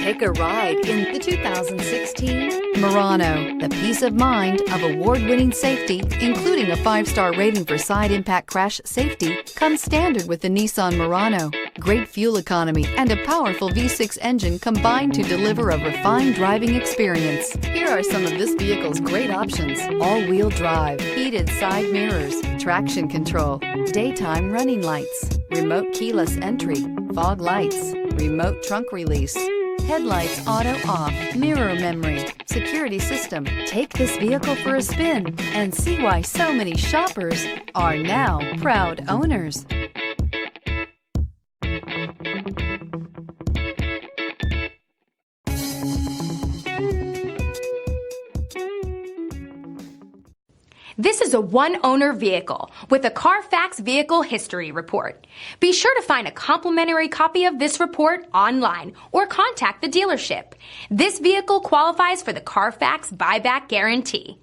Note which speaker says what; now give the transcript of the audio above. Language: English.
Speaker 1: Take a ride in the 2016 Murano. The peace of mind of award-winning safety, including a 5-star rating for side impact crash safety, comes standard with the Nissan Murano. Great fuel economy and a powerful V6 engine combine to deliver a refined driving experience. Here are some of this vehicle's great options: all-wheel drive, heated side mirrors, traction control, daytime running lights, remote keyless entry, fog lights, remote trunk release, headlights auto off, mirror memory, security system. Take this vehicle for a spin and see why so many shoppers are now proud owners.
Speaker 2: This is a one-owner vehicle with a CARFAX Vehicle History Report. Be sure to find a complimentary copy of this report online or contact the dealership. This vehicle qualifies for the CARFAX Buyback Guarantee.